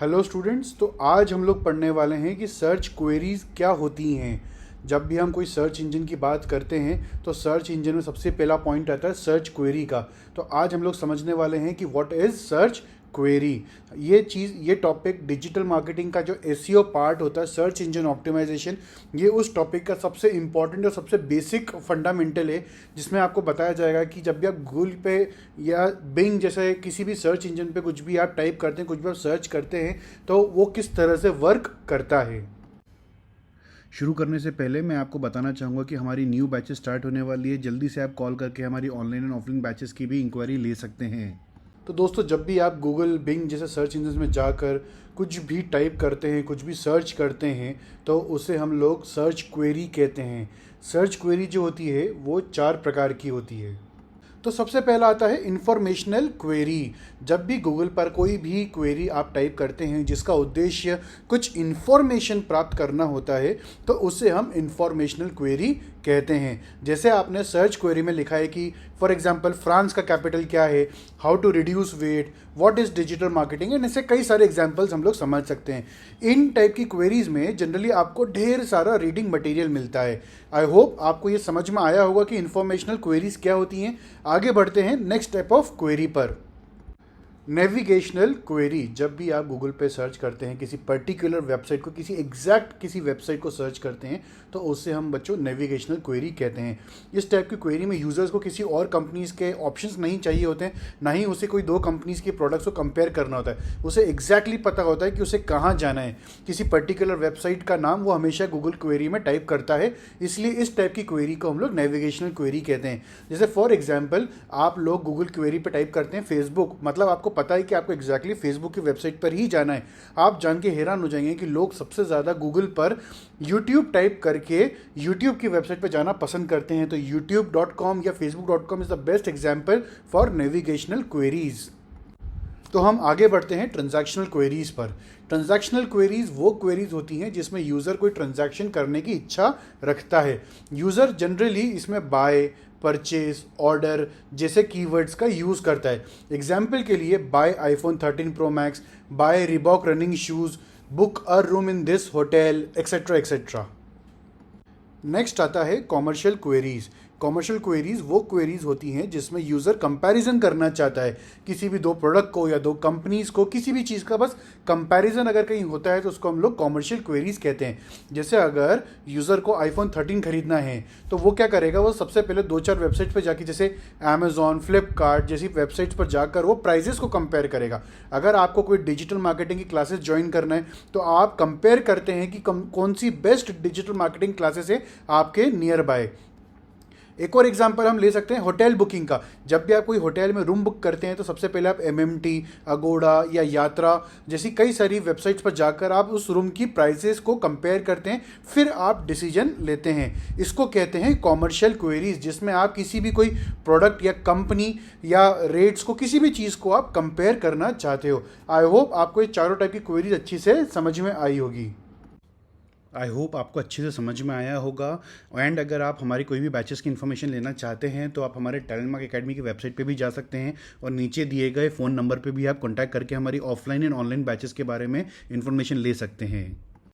Hello students, तो आज हम लोग पढ़ने वाले हैं कि सर्च क्वेरीज क्या होती हैं। जब भी हम कोई सर्च इंजन की बात करते हैं तो सर्च इंजन में सबसे पहला पॉइंट आता है सर्च क्वेरी का। तो आज हम लोग समझने वाले हैं कि व्हाट इज़ सर्च क्वेरी। ये टॉपिक डिजिटल मार्केटिंग का जो एसईओ पार्ट होता है, सर्च इंजन ऑप्टिमाइजेशन, ये उस टॉपिक का सबसे इंपॉर्टेंट और सबसे बेसिक फंडामेंटल है, जिसमें आपको बताया जाएगा कि जब भी आप गूगल पे या बिंग जैसे किसी भी सर्च इंजन पे कुछ भी आप टाइप करते हैं, कुछ भी आप सर्च करते हैं, तो वो किस तरह से वर्क करता है। शुरू करने से पहले मैं आपको बताना चाहूँगा कि हमारी न्यू बैचेस स्टार्ट होने वाली है। जल्दी से आप कॉल करके हमारी ऑनलाइन एंड ऑफलाइन बैचेस की भी इंक्वायरी ले सकते हैं। तो दोस्तों, जब भी आप गूगल बिंग जैसे सर्च इंजन में जाकर कुछ भी टाइप करते हैं, कुछ भी सर्च करते हैं, तो उसे हम लोग सर्च क्वेरी कहते हैं। सर्च क्वेरी जो होती है वो 4 प्रकार की होती है। तो सबसे पहला आता है इंफॉर्मेशनल क्वेरी। जब भी गूगल पर कोई भी क्वेरी आप टाइप करते हैं जिसका उद्देश्य कुछ इन्फॉर्मेशन प्राप्त करना होता है, तो उसे हम इंफॉर्मेशनल क्वेरी कहते हैं। जैसे आपने सर्च क्वेरी में लिखा है कि फॉर एग्जांपल फ्रांस का कैपिटल क्या है, how to reduce weight, what is digital marketing, and ऐसे कई सारे एग्जांपल्स हम लोग समझ सकते हैं। इन टाइप की क्वेरीज में जनरली आपको ढेर सारा रीडिंग मटेरियल मिलता है। आई होप आपको ये समझ में आया होगा कि इंफॉर्मेशनल क्वेरीज क्या होती हैं। आगे बढ़ते हैं नेक्स्ट टाइप ऑफ क्वेरी पर। Navigational query. जब भी आप गूगल पे सर्च करते हैं किसी पर्टिकुलर वेबसाइट को, किसी वेबसाइट को सर्च करते हैं, तो उससे हम बच्चों नेविगेशनल क्वेरी कहते हैं। इस टाइप की क्वेरी में यूज़र्स को किसी और कंपनीज़ के ऑप्शंस नहीं चाहिए होते हैं, ना ही उसे कोई 2 कंपनीज़ के प्रोडक्ट्स को कंपेयर करना होता है। उसे एग्जैक्टली पता होता है कि उसे कहाँ जाना है। किसी पर्टिकुलर वेबसाइट का नाम वो हमेशा गूगल क्वेरी में टाइप करता है, इसलिए इस टाइप की क्वेरी को हम लोग नेविगेशनल क्वेरी कहते हैं। जैसे फॉर एग्जाम्पल आप लोग गूगल क्वेरी पर टाइप करते हैं फेसबुक, मतलब आपको पता है कि आपको एग्जैक्टली फेसबुक की वेबसाइट पर ही जाना है। आप जान के हैरान हो जाएंगे कि लोग सबसे ज़्यादा गूगल पर यूट्यूब टाइप करके यूट्यूब की वेबसाइट पर जाना पसंद करते हैं। तो youtube.com या facebook.com is the best example for navigational queries. तो हम आगे बढ़ते हैं ट्रांजैक्शनल क्वेरीज पर। ट्रांजैक्शनल क्वेरीज वो क्वेरीज होती हैं जिसमें यूज़र कोई ट्रांजैक्शन करने की इच्छा रखता है। यूज़र जनरली इसमें बाय, परचेज, ऑर्डर जैसे कीवर्ड्स का यूज़ करता है। एग्जाम्पल के लिए buy iPhone 13 pro max, buy Reebok running shoes, book a room in this hotel, etcetera etcetera. Next आता है कॉमर्शियल क्वेरीज। कॉमर्शियल क्वेरीज वो क्वेरीज होती हैं जिसमें यूज़र कंपैरिजन करना चाहता है किसी भी 2 प्रोडक्ट को या 2 कंपनीज को, किसी भी चीज़ का बस कंपैरिजन अगर कहीं होता है तो उसको हम लोग कॉमर्शियल क्वेरीज कहते हैं। जैसे अगर यूज़र को आईफोन 13 खरीदना है तो वो क्या करेगा, वो सबसे पहले 2-4 वेबसाइट पर जाके, जैसे अमेजॉन, फ्लिपकार्ट जैसी वेबसाइट्स पर जाकर वो प्राइजेस को कंपेयर करेगा। अगर आपको कोई डिजिटल मार्केटिंग की क्लासेस ज्वाइन करना है तो आप कंपेयर करते हैं कि कौन सी बेस्ट डिजिटल मार्केटिंग क्लासेस है आपके नियर बाय। एक और एग्जांपल हम ले सकते हैं होटल बुकिंग का। जब भी आप कोई होटल में रूम बुक करते हैं तो सबसे पहले आप MMT, अगोड़ा या यात्रा जैसी कई सारी वेबसाइट्स पर जाकर आप उस रूम की प्राइसेस को कंपेयर करते हैं, फिर आप डिसीजन लेते हैं। इसको कहते हैं कॉमर्शियल क्वेरीज, जिसमें आप किसी भी कोई प्रोडक्ट या कंपनी या रेट्स को, किसी भी चीज़ को आप कंपेयर करना चाहते हो। आई होप आपको ये चारों टाइप की क्वेरीज अच्छी से समझ में आई होगी। आई होप आपको अच्छे से समझ में आया होगा। एंड अगर आप हमारी कोई भी बैचेस की इन्फॉर्मेशन लेना चाहते हैं तो आप हमारे टैलेंट मार्क एकेडमी की वेबसाइट पे भी जा सकते हैं, और नीचे दिए गए फ़ोन नंबर पे भी आप कॉन्टैक्ट करके हमारी ऑफलाइन एंड ऑनलाइन बैचेस के बारे में इन्फॉर्मेशन ले सकते हैं।